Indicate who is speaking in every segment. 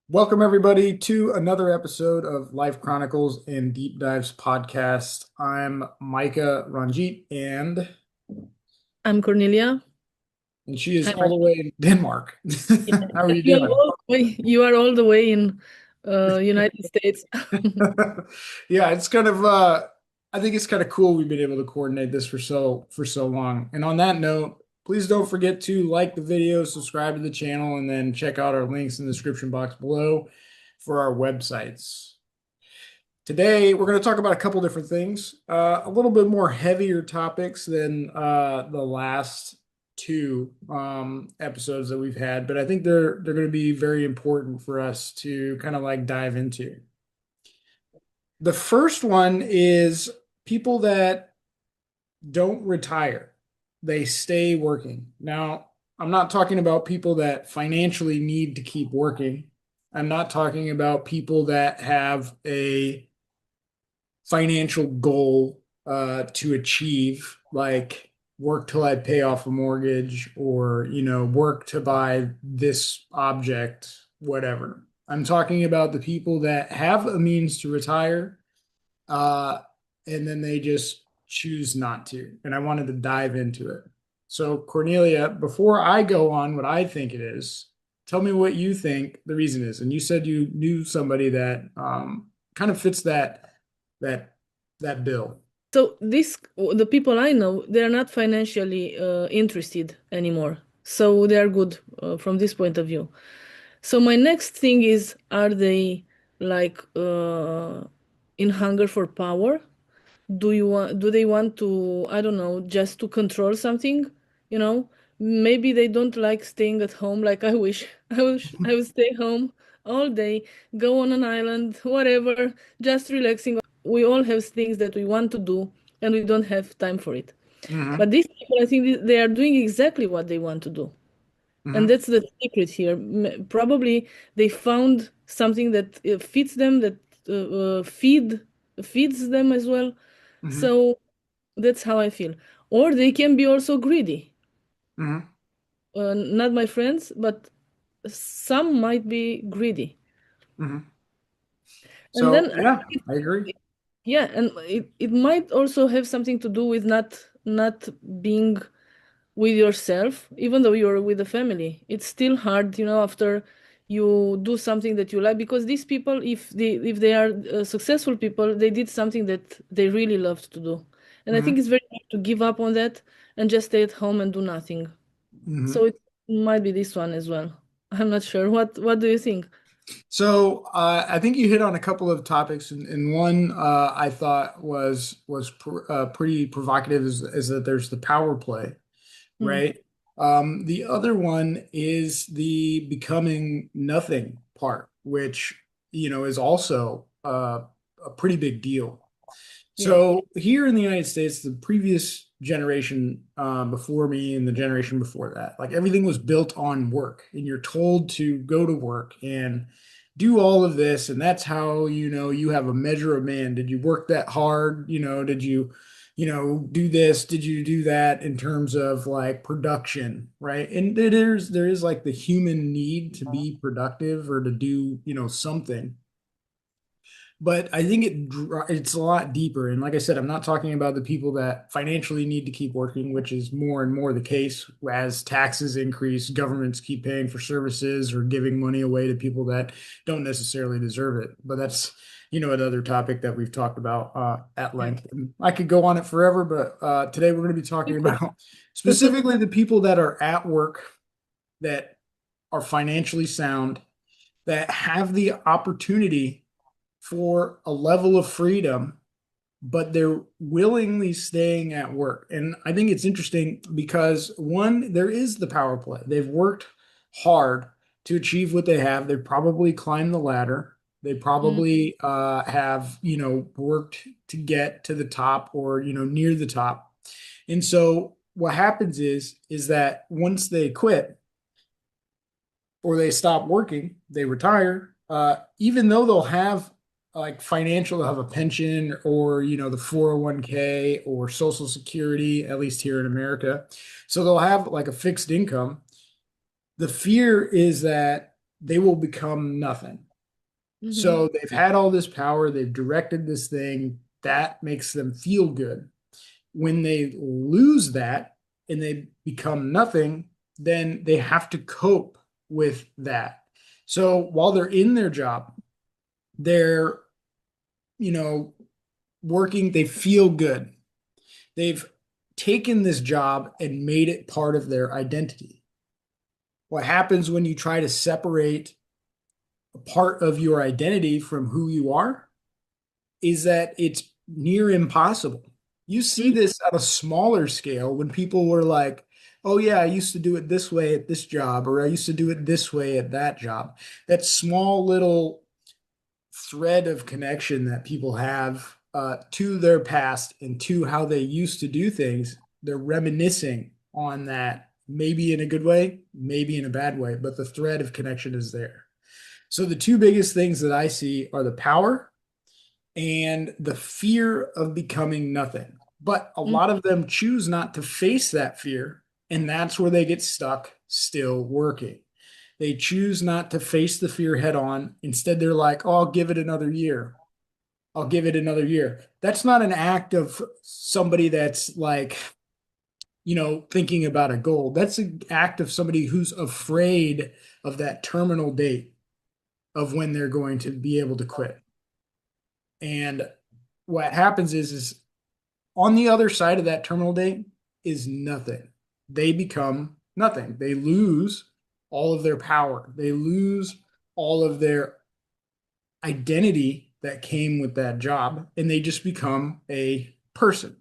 Speaker 1: Welcome, everybody, to another episode of Life Chronicles and Deep Dives podcast. I'm Mika Ranjit,
Speaker 2: I'm Cornelia.
Speaker 1: and she is
Speaker 2: Hi,
Speaker 1: all the
Speaker 2: Mike.
Speaker 1: way in Denmark.
Speaker 2: Yeah.
Speaker 1: How are you
Speaker 2: You are
Speaker 1: doing?
Speaker 2: all the way, you are all the way in United States.
Speaker 1: Yeah, it's kind of I think it's kind of cool we've been able to coordinate this for so long. And on that note, please don't forget to like the video, subscribe to the channel, and then check out our links in the description box below for our websites. Today, we're going to talk about a couple different things, a little bit more heavier topics than the last two episodes that we've had, but I think they're going to be very important for us to kind of like dive into. The first one is people that don't retire, they stay working. Now, I'm not talking about people that financially need to keep working. I'm not talking about people that have a financial goal to achieve, like work till I pay off a mortgage or, work to buy this object, whatever. I'm talking about the people that have a means to retire, uh, and then they just choose not to. And I wanted to dive into it. So, Cornelia, before I go on what I think it is, tell me what you think the reason is. And you said you knew somebody that kind of fits that that bill.
Speaker 2: So the people I know, they are not financially interested anymore. So they are good from this point of view. So my next thing is, are they like in hunger for power? Do they want to, I don't know, just to control something, you know? Maybe they don't like staying at home like I wish. I would stay home all day, go on an island, whatever, just relaxing. We all have things that we want to do and we don't have time for it.
Speaker 1: Hmm.
Speaker 2: But these people, I think they are doing exactly what they want to do. And
Speaker 1: Hmm.
Speaker 2: that's the secret here. Probably they found something that fits them, that feeds them as well.
Speaker 1: Hmm.
Speaker 2: So that's how I feel. Or they can be also greedy.
Speaker 1: Hmm.
Speaker 2: Not my friends, but some might be greedy.
Speaker 1: Hmm.
Speaker 2: And
Speaker 1: So
Speaker 2: then
Speaker 1: yeah, I agree.
Speaker 2: yeah, and it might also have something to do with not being with yourself, even though you're with the family. It's still hard, after you do something that you like, because these people, if they are successful people, they did something that they really loved to do. And I think
Speaker 1: Hmm.
Speaker 2: it's very hard to give up on that and just stay at home and do nothing.
Speaker 1: Hmm.
Speaker 2: So it might be this one as well. I'm not sure. What do you think?
Speaker 1: So I think you hit on a couple of topics, and one I thought was pretty provocative is that there's the power play,
Speaker 2: Hmm.
Speaker 1: right? The other one is the becoming nothing part, which is also a pretty big deal.
Speaker 2: Yeah.
Speaker 1: So here in the United States, the previous generation before me and the generation before that, like everything was built on work, and you're told to go to work and do all of this, and that's how you have a measure of man. Did you work that hard? Did you do this? Did you do that in terms of like production, right? And there is like the human need to be productive or to do something. But I think it's a lot deeper. And like I said, I'm not talking about the people that financially need to keep working, which is more and more the case as taxes increase, governments keep paying for services or giving money away to people that don't necessarily deserve it. But that's, another topic that we've talked about at
Speaker 2: Yeah.
Speaker 1: length. And I could go on it forever, but today we're going to be talking
Speaker 2: You could.
Speaker 1: about specifically the people that are at work that are financially sound, that have the opportunity for a level of freedom, but they're willingly staying at work. And I think it's interesting because one, there is the power play. They've worked hard to achieve what they have. They probably climbed the ladder. They
Speaker 2: Mm.
Speaker 1: probably have, worked to get to the top or, near the top. And so what happens is that once they quit or they stop working, they retire, even though they'll have like they'll have a pension or, the 401k or Social Security, at least here in America. So they'll have like a fixed income. The fear is that they will become nothing.
Speaker 2: Mm-hmm.
Speaker 1: So they've had all this power, they've directed this thing that makes them feel good. When they lose that and they become nothing, then they have to cope with that. So while they're in their job, they're, you know, working, they feel good. They've taken this job and made it part of their identity. What happens when you try to separate a part of your identity from who you are is that it's near impossible. You see this at a smaller scale when people were like, oh, yeah, I used to do it this way at this job, or I used to do it this way at that job. That small little thread of connection that people have to their past and to how they used to do things, they're reminiscing on that, maybe in a good way, maybe in a bad way, but the thread of connection is there. So the two biggest things that I see are the power and the fear of becoming nothing. But a lot of them choose not to face that fear, and that's where they get stuck still working. They choose not to face the fear head on. Instead, they're like, oh, I'll give it another year. I'll give it another year. That's not an act of somebody that's like, thinking about a goal. That's an act of somebody who's afraid of that terminal date of when they're going to be able to quit. And what happens is on the other side of that terminal date is nothing. They become nothing. They lose all of their power. They lose all of their identity that came with that job, and they just become a person.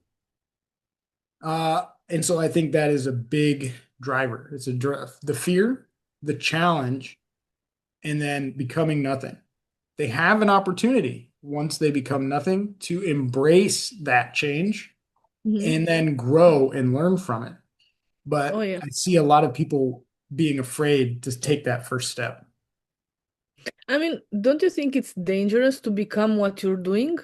Speaker 1: And so I think that is a big driver. It's the fear, the challenge, and then becoming nothing. They have an opportunity once they become nothing to embrace that change
Speaker 2: Mm-hmm.
Speaker 1: and then grow and learn from it.
Speaker 2: Oh
Speaker 1: But
Speaker 2: yeah.
Speaker 1: I see a lot of people being afraid to take that first step.
Speaker 2: I mean, don't you think it's dangerous to become what you're doing?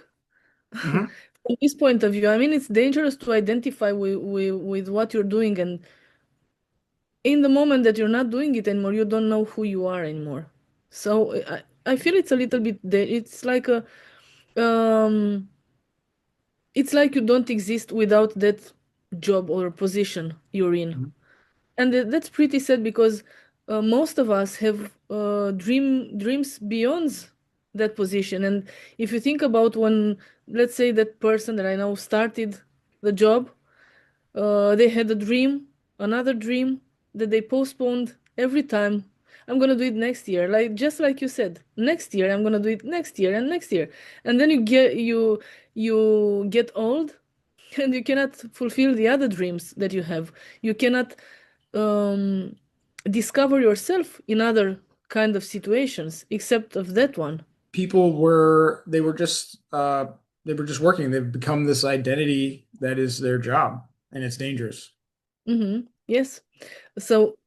Speaker 1: Mhm.
Speaker 2: From this point of view, I mean, it's dangerous to identify with what you're doing, and in the moment that you're not doing it anymore, you don't know who you are anymore. So I feel it's a little bit, it's like um, it's like you don't exist without that job or position you're in.
Speaker 1: Mhm.
Speaker 2: And that's pretty sad because most of us have dreams beyond that position. And if you think about when, let's say, that person that I know started the job, they had a dream, another dream that they postponed every time. I'm gonna do it next year, like just like you said. Next year, I'm gonna do it next year and next year, and then you get old, and you cannot fulfill the other dreams that you have. You cannot um, discover yourself in other kind of situations except of that one.
Speaker 1: People they were just working. They've become this identity that is their job, and it's dangerous.
Speaker 2: Yes. So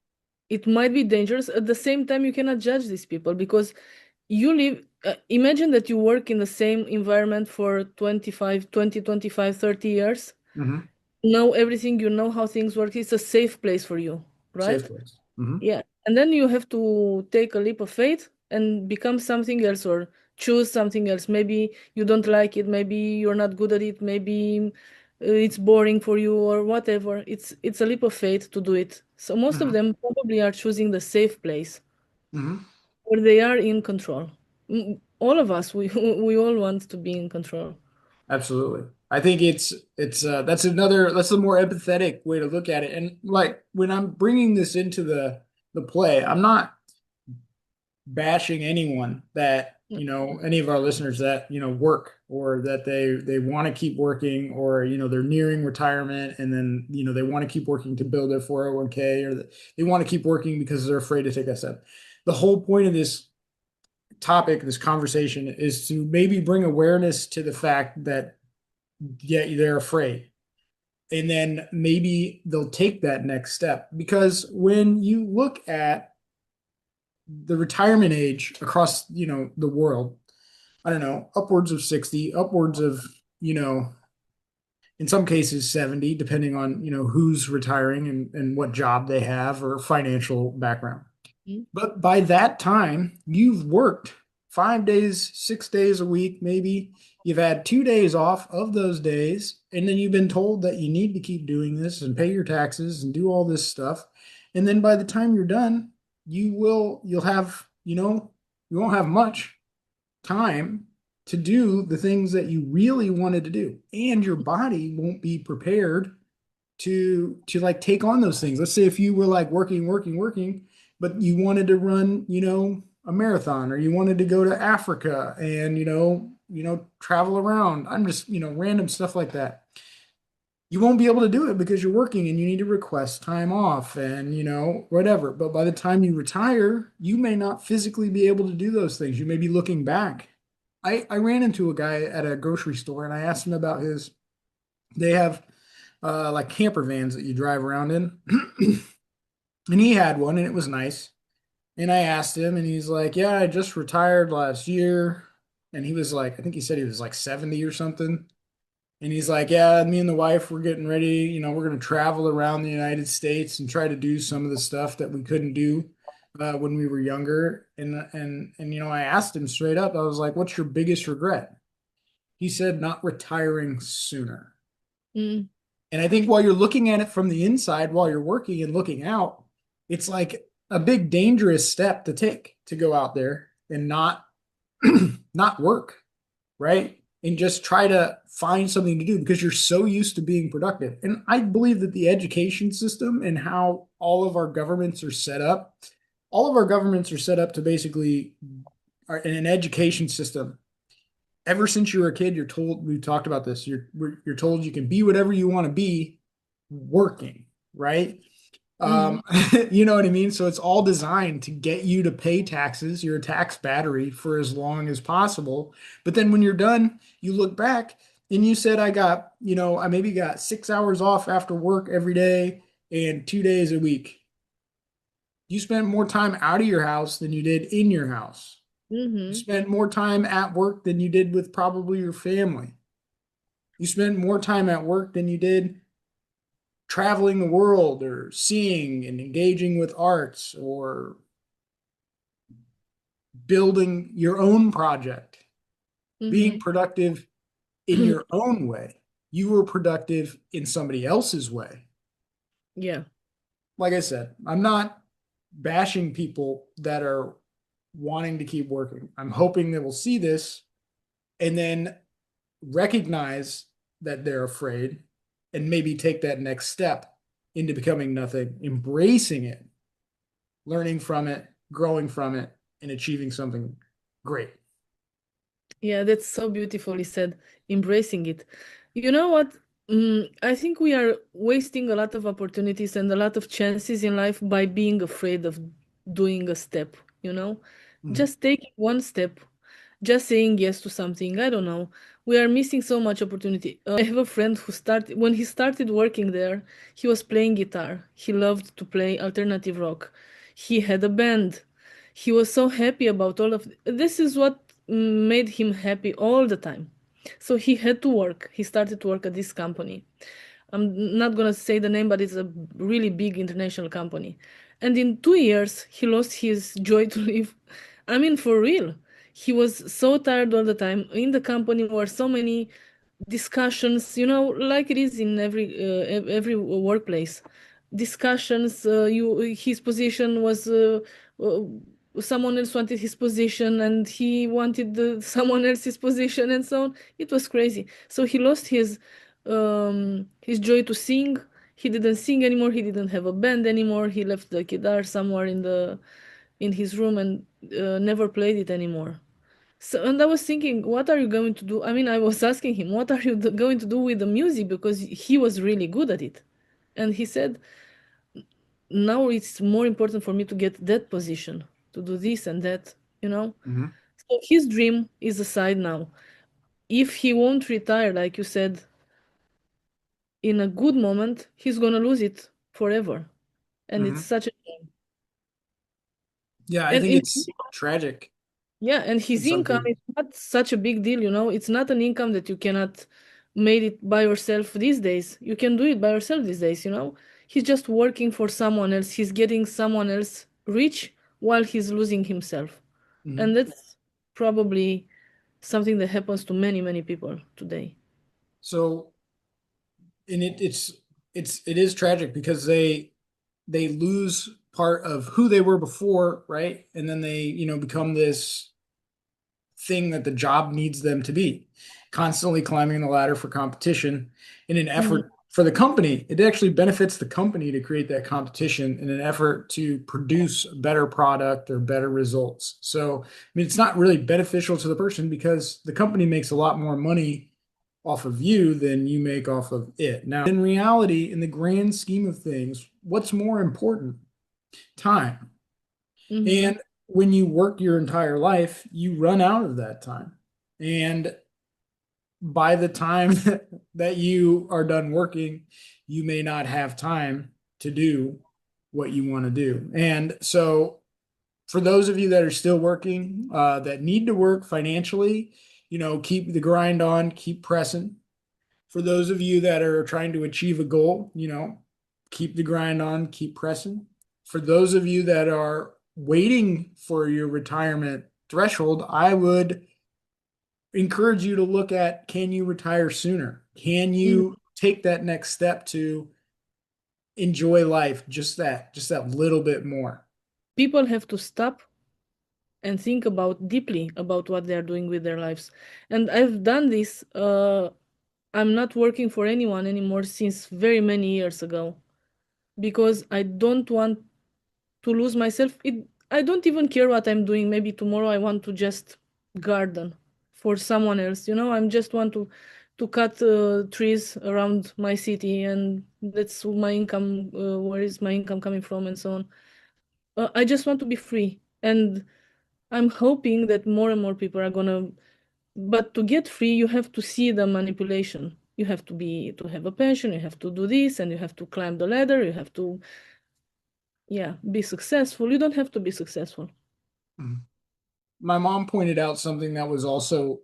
Speaker 2: it might be dangerous. At the same time, you cannot judge these people because you live, imagine that you work in the same environment for 25, 30 years.
Speaker 1: Mhm.
Speaker 2: Know everything, you know how things work. It's a safe place for you,
Speaker 1: Safe
Speaker 2: right?
Speaker 1: place. Mhm.
Speaker 2: Yeah. And then you have to take a leap of faith and become something else or choose something else. Maybe you don't like it, maybe you're not good at it, maybe it's boring for you or whatever. It's a leap of faith to do it. So most of
Speaker 1: Mhm.
Speaker 2: them probably are choosing the safe place
Speaker 1: Mhm.
Speaker 2: where they are in control. All of us, we we all want to be in control.
Speaker 1: Absolutely. I think it's that's a more empathetic way to look at it. And like when I'm bringing this into the play, I'm not bashing anyone that, any of our listeners that, work or that they want to keep working or, they're nearing retirement and then, they want to keep working to build their 401k or they want to keep working because they're afraid to take that step. The whole point of this topic, this conversation is to maybe bring awareness to the fact that yeah, they're afraid. And then maybe they'll take that next step because when you look at the retirement age across, the world, I don't know, upwards of 60, upwards of, you know, in some cases 70, depending on, who's retiring and what job they have or financial background.
Speaker 2: Mhm.
Speaker 1: But by that time, you've worked 5 days, 6 days a week, maybe. You've had 2 days off of those days, and then you've been told that you need to keep doing this and pay your taxes and do all this stuff. And then by the time you're done, you'll have, you won't have much time to do the things that you really wanted to do. And your body won't be prepared to like take on those things. Let's say if you were like working, but you wanted to run, a marathon, or you wanted to go to Africa and travel around. I'm just, random stuff like that. You won't be able to do it because you're working and you need to request time off and whatever. But by the time you retire, you may not physically be able to do those things. You may be looking back. I ran into a guy at a grocery store and I asked him about they have like camper vans that you drive around in. And he had one and it was nice. And I asked him and he's like, "Yeah, I just retired last year." And he was like, I think he said he was like 70 or something. And he's like, "Yeah, me and the wife, we're getting ready. We're going to travel around the United States and try to do some of the stuff that we couldn't do when we were younger." And I asked him straight up, I was like, "What's your biggest regret?" He said, "Not retiring sooner."
Speaker 2: Mm,
Speaker 1: And I think while you're looking at it from the inside, while you're working and looking out, it's like a big dangerous step to take to go out there and not not work, right? And just try to find something to do because you're so used to being productive. And I believe that the education system and how all of our governments are set up to basically are in an education system. Ever since you were a kid, you're told, we've talked about this, you're told you can be whatever you want to be working, right?
Speaker 2: mhm.
Speaker 1: Um, you know what I mean? So it's all designed to get you to pay taxes. You're a tax battery for as long as possible. But then when you're done, you look back and you said, I maybe got 6 hours off after work every day and 2 days a week. You spent more time out of your house than you did in your house. You
Speaker 2: Mhm.
Speaker 1: spent more time at work than you did with probably your family. You spent more time at work than you did traveling the world or seeing and engaging with arts or building your own project, being
Speaker 2: Mhm.
Speaker 1: productive in your own way. You were productive in somebody else's way.
Speaker 2: Yeah.
Speaker 1: Like I said, I'm not bashing people that are wanting to keep working. I'm hoping they will see this and then recognize that they're afraid and maybe take that next step into becoming nothing, embracing it, learning from it, growing from it, and achieving something great.
Speaker 2: Yeah, that's so beautifully said. Embracing it. You know what? I think we are wasting a lot of opportunities and a lot of chances in life by being afraid of doing a step, you know?
Speaker 1: Mhm.
Speaker 2: Just taking one step, just saying yes to something. I don't know. We are missing so much opportunity. I have a friend who started, when he started working there, he was playing guitar. He loved to play alternative rock. He had a band. He was so happy about all of this is what made him happy all the time. So he had to work. He started to work at this company. I'm not gonna say the name, but it's a really big international company. And in 2 years, he lost his joy to live. I mean, for real. He was so tired all the time. In the company were so many discussions, like it is in every workplace. Discussions. His position was uh, someone else wanted his position, and he wanted someone else's position, and so on. It was crazy. So he lost his joy to sing. He didn't sing anymore. He didn't have a band anymore. He left the guitar somewhere in his room and never played it anymore. So, and I was thinking, what are you going to do? I mean, I was asking him, what are you going to do with the music? Because he was really good at it. And he said, now it's more important for me to get that position, to do this and that, you know?
Speaker 1: Mhm.
Speaker 2: So his dream is aside now. If he won't retire, like you said, in a good moment, he's gonna lose it forever. And it's
Speaker 1: Mhm.
Speaker 2: such a shame.
Speaker 1: Yeah, I
Speaker 2: And
Speaker 1: think
Speaker 2: in
Speaker 1: it's tragic
Speaker 2: Yeah, and
Speaker 1: in
Speaker 2: his
Speaker 1: some
Speaker 2: income
Speaker 1: cases.
Speaker 2: is not such a big deal, you know. It's not an income that you cannot made it by yourself these days. You can do it by yourself these days, you know. He's just working for someone else. He's getting someone else rich while he's losing himself.
Speaker 1: Mhm.
Speaker 2: And that's probably something that happens to many, many people today.
Speaker 1: So, and it is tragic because they lose part of who they were before, right? And then they, become this thing that the job needs them to be, constantly climbing the ladder for competition in an
Speaker 2: Mhm.
Speaker 1: effort for the company. It actually benefits the company to create that competition in an effort to produce a better product or better results. So, I mean, it's not really beneficial to the person because the company makes a lot more money off of you than you make off of it. Now, in reality, in the grand scheme of things, what's more important? Time.
Speaker 2: Mhm.
Speaker 1: And when you work your entire life, you run out of that time. And by the time that you are done working, you may not have time to do what you want to do. And so, for those of you that are still working, that need to work financially, keep the grind on, keep pressing. For those of you that are trying to achieve a goal, keep the grind on, keep pressing. For those of you that are waiting for your retirement threshold, I would encourage you to look at, can you retire sooner? Can
Speaker 2: Mhm.
Speaker 1: you take that next step to enjoy life just that little bit more?
Speaker 2: People have to stop and think about deeply about what they are doing with their lives. And I've done this. I'm not working for anyone anymore since very many years ago because I don't want to lose myself. I don't even care what I'm doing. Maybe tomorrow I want to just garden for someone else. I just want to cut trees around my city, and that's my income. Where is my income coming from, and so on. I just want to be free, and I'm hoping that more and more people are gonna. But to get free, you have to see the manipulation. You have to have a pension. You have to do this, and you have to climb the ladder. You have to, yeah, be successful. You don't have to be successful.
Speaker 1: My mom pointed out something that was also,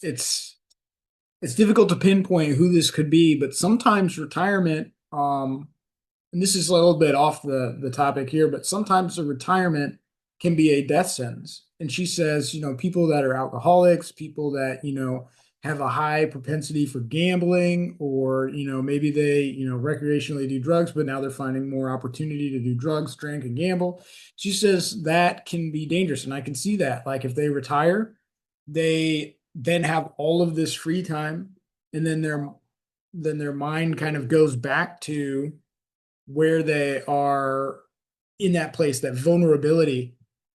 Speaker 1: it's difficult to pinpoint who this could be, but sometimes retirement, and this is a little bit off the topic here, but sometimes a retirement can be a death sentence. And she says, people that are alcoholics, people that, have a high propensity for gambling, or, maybe they, recreationally do drugs, but now they're finding more opportunity to do drugs, drink, and gamble. She says that can be dangerous. And I can see that. Like if they retire, they then have all of this free time, and then their mind kind of goes back to where they are in that place, that vulnerability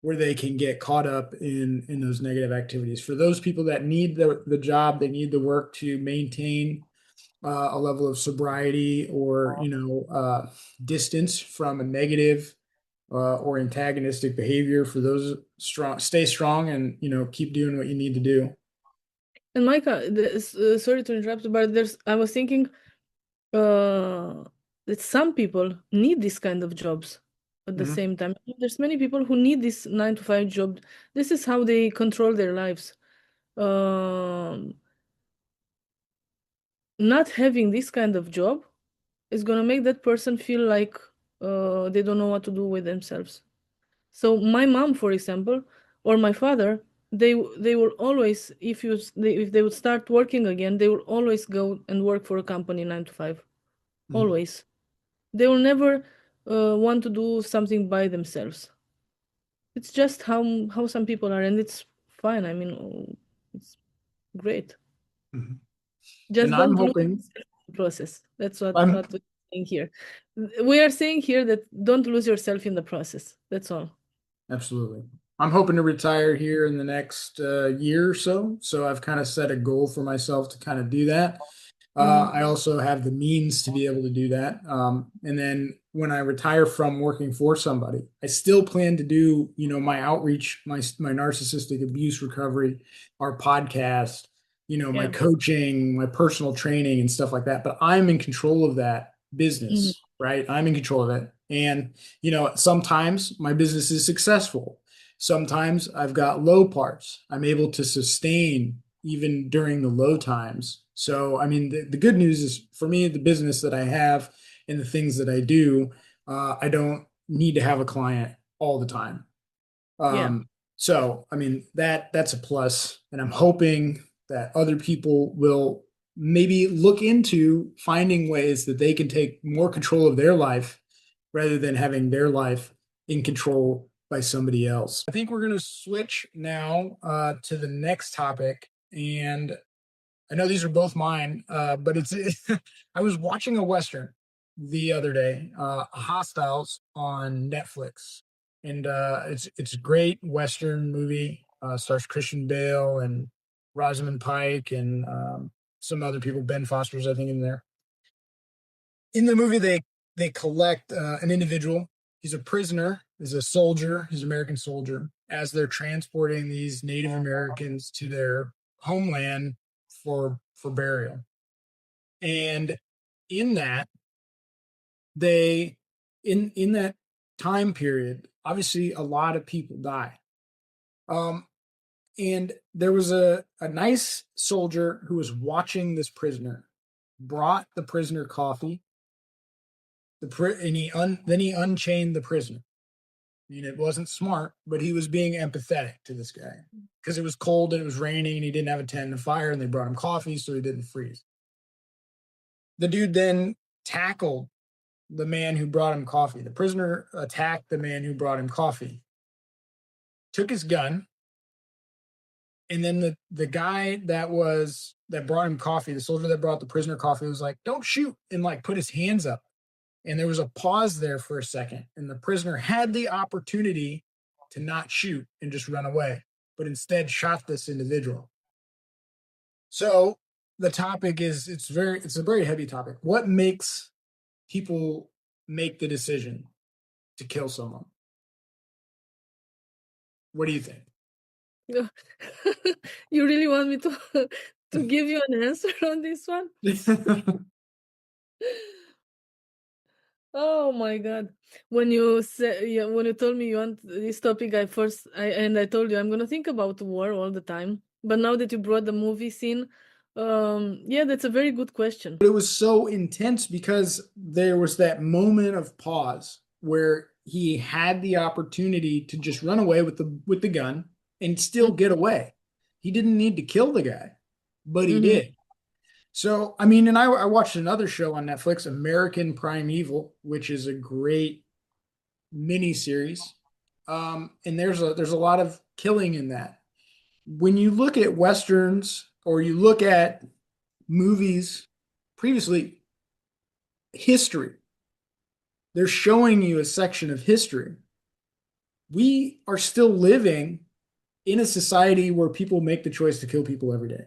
Speaker 1: where they can get caught up in those negative activities. For those people that need the job, they need the work to maintain a level of sobriety or distance from a negative or antagonistic behavior. For those strong, stay strong and keep doing what you need to do.
Speaker 2: And Micah, sorry to interrupt, but I was thinking uh, that some people need this kind of jobs at the
Speaker 1: Mhm.
Speaker 2: same time. There's many people who need this 9 to 5 job. This is how they control their lives. Um, Not having this kind of job is gonna make that person feel like they don't know what to do with themselves. So my mom, for example, or my father, they will always, if they would start working again, they will always go and work for a company 9 to 5.
Speaker 1: Mhm.
Speaker 2: Always. They will never want to do something by themselves. It's just how some people are, and it's fine. I mean, it's great.
Speaker 1: Mhm.
Speaker 2: Just
Speaker 1: And I'm
Speaker 2: don't lose
Speaker 1: hoping,
Speaker 2: yourself in the process. That's what
Speaker 1: I'm
Speaker 2: we're saying here. We are saying here that don't lose yourself in the process. That's all.
Speaker 1: Absolutely. I'm hoping to retire here in the next year or so. So I've kind of set a goal for myself to kind of do that.
Speaker 2: Mm-hmm.
Speaker 1: I also have the means to be able to do that. And then when I retire from working for somebody, I still plan to do, my outreach, my narcissistic abuse recovery, our podcast, my
Speaker 2: Yeah.
Speaker 1: coaching, my personal training and stuff like that. But I'm in control of that
Speaker 2: Mm-hmm.
Speaker 1: business, right? I'm in control of it. And, sometimes my business is successful. Sometimes I've got low parts. I'm able to sustain even during the low times. So, I mean, the good news is for me, the business that I have and the things that I do, I don't need to have a client. all the time.
Speaker 2: Yeah.
Speaker 1: So I mean that's a plus, and I'm hoping that other people will maybe look into finding ways that they can take more control of their life rather than having their life in control by somebody else. I think we're going to switch now to the next topic, and I know these are both mine, but it's I was watching a Western the other day, Hostiles on Netflix, and it's a great Western movie. Stars Christian Bale and Rosamund Pike and some other people. Ben Foster's I think in there. In the movie, they collect an individual. He's a prisoner. He's a soldier. He's an American soldier. As they're transporting these Native Americans to their homeland for burial. And in that, they in that time period, obviously a lot of people die. Um, and there was a nice soldier who was watching this prisoner, brought the prisoner coffee, then he unchained the prisoner. I mean, it wasn't smart, but he was being empathetic to this guy because it was cold and it was raining and he didn't have a tent and a fire, and they brought him coffee so he didn't freeze. The dude then tackled the man who brought him coffee. The prisoner attacked the man who brought him coffee, took his gun, and then the guy that brought him coffee, the soldier that brought the prisoner coffee, was like, "Don't shoot," and like put his hands up. And there was a pause there for a second, and the prisoner had the opportunity to not shoot and just run away, but instead shot this individual. So the topic is it's a very heavy topic. What makes people make the decision to kill someone? What do you think?
Speaker 2: You really want me to to give you an answer on this one? Oh my God. When you said, yeah, when you told me you want this topic, I told you I'm gonna think about war all the time. But now that you brought the movie scene, yeah, that's a very good question.
Speaker 1: But it was so intense because there was that moment of pause where he had the opportunity to just run away with the gun and still get away. He didn't need to kill the guy, but he
Speaker 2: Mm-hmm.
Speaker 1: did. So, I mean, and I watched another show on Netflix, American Primeval, which is a great mini series. And there's a lot of killing in that. When you look at westerns or you look at movies previously, history, they're showing you a section of history. We are still living in a society where people make the choice to kill people every day.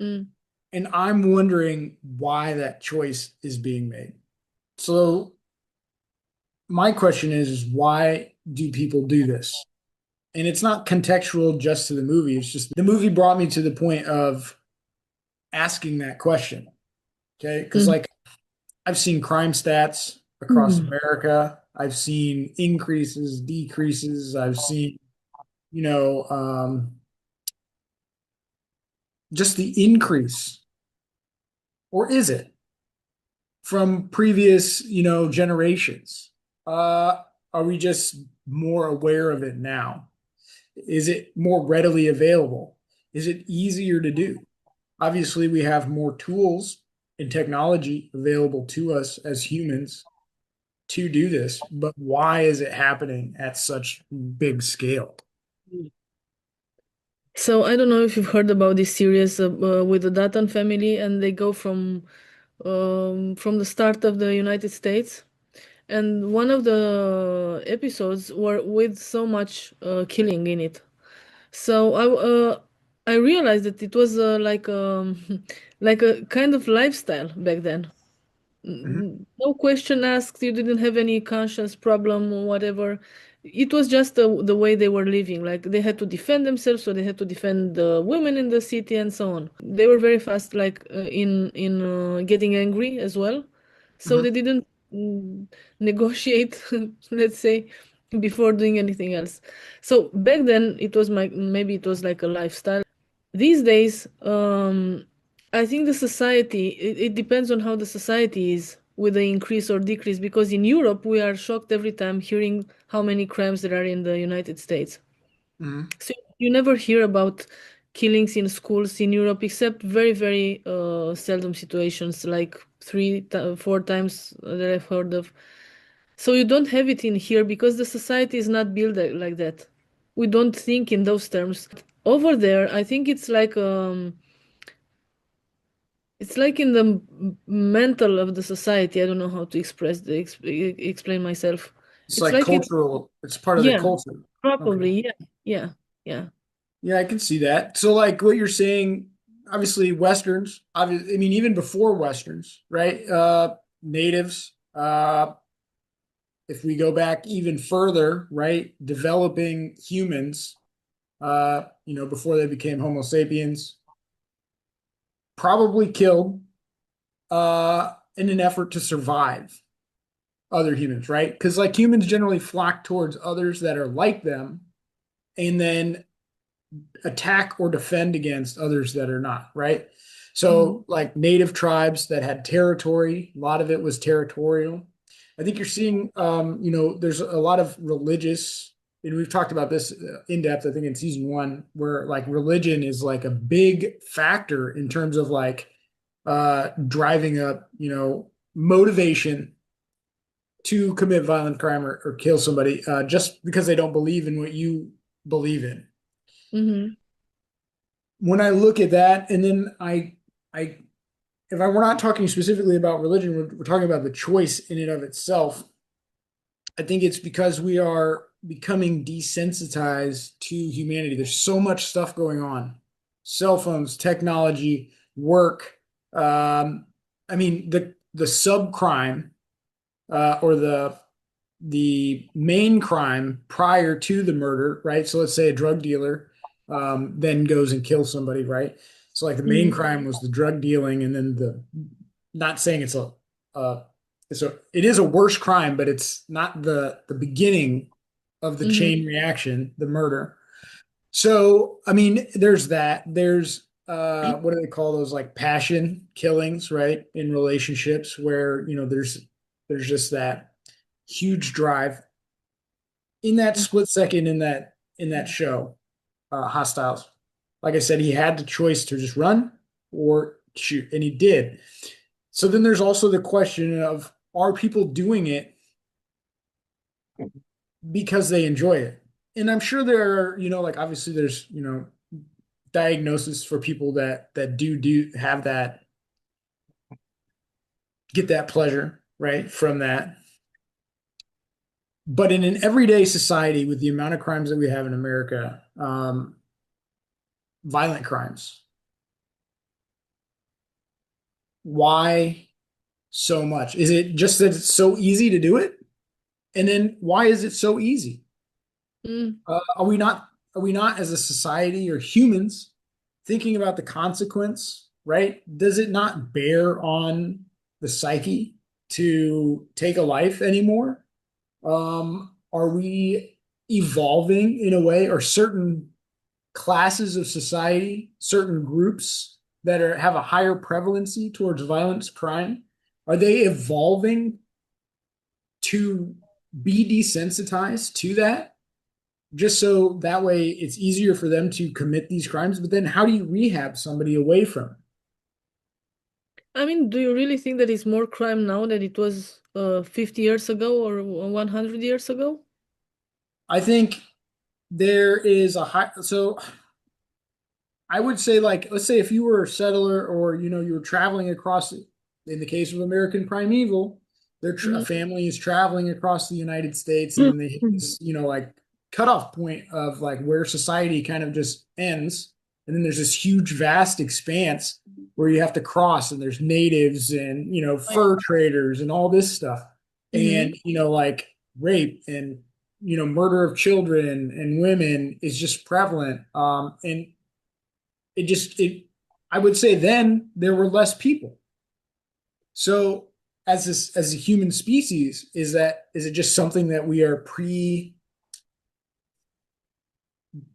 Speaker 2: Mm.
Speaker 1: And I'm wondering why that choice is being made. So my question is why do people do this? And it's not contextual just to the movie. It's just the movie brought me to the point of asking that question. Okay. Because,
Speaker 2: Mm.
Speaker 1: like, I've seen crime stats across
Speaker 2: Mm.
Speaker 1: America, I've seen increases, decreases, I've seen, you know, just the increase. Or is it from previous, generations? Are we just more aware of it now? Is it more readily available? Is it easier to do? Obviously, we have more tools and technology available to us as humans to do this, but why is it happening at such big scale?
Speaker 2: So I don't know if you've heard about this series with the Dutton family, and they go from the start of the United States. And one of the episodes were with so much killing in it. So I realized that it was like like a kind of lifestyle back then.
Speaker 1: Mhm.
Speaker 2: No question asked. You didn't have any conscience problem or whatever. It was just the way they were living. Like they had to defend themselves, so they had to defend the women in the city and so on. They were very fast, like in getting angry as well. So
Speaker 1: Mhm.
Speaker 2: they didn't negotiate, let's say, before doing anything else. So back then, it was maybe it was like a lifestyle. These days, I think the society, it depends on how the society is. with the increase or decrease, because in Europe we are shocked every time hearing how many crimes there are in the United States.
Speaker 1: Mhm.
Speaker 2: So you never hear about killings in schools in Europe, except very, very seldom situations, like four times that I've heard of. So you don't have it in here because the society is not built like that. We don't think in those terms. Over there, I think it's like in the mental of the society. I don't know how to explain myself.
Speaker 1: It's
Speaker 2: It's
Speaker 1: like
Speaker 2: like it's
Speaker 1: cultural. It's part of the
Speaker 2: yeah,
Speaker 1: culture. Okay.
Speaker 2: probably yeah, yeah, yeah.
Speaker 1: Yeah, I can see that. So, like what you're saying, obviously Westerns, obviously, I mean, even before Westerns, right? Natives, if we go back even further, right? Developing humans, before they became Homo sapiens, probably killed in an effort to survive other humans, right? Because like humans generally flock towards others that are like them and then attack or defend against others that are not, right?
Speaker 2: Mhm.
Speaker 1: So, like native tribes that had territory, a lot of it was territorial. I think you're seeing, there's a lot of religious, and we've talked about this in depth, I think in season one, where like religion is like a big factor in terms of like driving up, motivation to commit violent crime or kill somebody just because they don't believe in what you believe in.
Speaker 2: Mhm.
Speaker 1: When I look at that, and then I, if we're not talking specifically about religion, we're talking about the choice in and of itself. I think it's because we are becoming desensitized to humanity. There's so much stuff going on, cell phones, technology, work. Um, I mean, the subcrime or the main crime prior to the murder, right? So let's say a drug dealer then goes and kills somebody, right? So like the main
Speaker 2: Mhm.
Speaker 1: crime was the drug dealing, and then not saying uh, it is a worse crime, but it's not the beginning of the
Speaker 2: Mhm.
Speaker 1: chain reaction, the murder. So I mean, there's that. There's what do they call those, like passion killings, right? In relationships where there's just that huge drive in that split second in that show, Hostiles. Like I said, he had the choice to just run or shoot, and he did. So then there's also the question of, are people doing it because they enjoy it? And I'm sure there are, like obviously there's, diagnosis for people that do have that, get that pleasure, right, from that. But in an everyday society with the amount of crimes that we have in America, violent crimes, why so much? Is it just that it's so easy to do it? And then why is it so easy?
Speaker 2: Mhm.
Speaker 1: Are we not as a society or humans thinking about the consequence, right? Does it not bear on the psyche to take a life anymore? Are we evolving in a way, or certain classes of society, certain groups that have a higher prevalency towards violence, crime, are they evolving to be desensitized to that? Just so that way it's easier for them to commit these crimes. But then how do you rehab somebody away from it?
Speaker 2: I mean, do you really think that it's more crime now than it was 50 years ago or 100 years ago?
Speaker 1: I think there is a high, so I would say, like, let's say if you were a settler, or you were traveling across, in the case of American Primeval, a
Speaker 2: Mhm.
Speaker 1: family is traveling across the United States, and then they hit this, like cutoff point of like where society kind of just ends, and then there's this huge vast expanse where you have to cross, and there's natives and fur traders and all this stuff,
Speaker 2: Mhm.
Speaker 1: and like rape and murder of children and women is just prevalent, and it I would say then there were less people. So as a human species, is it just something that we are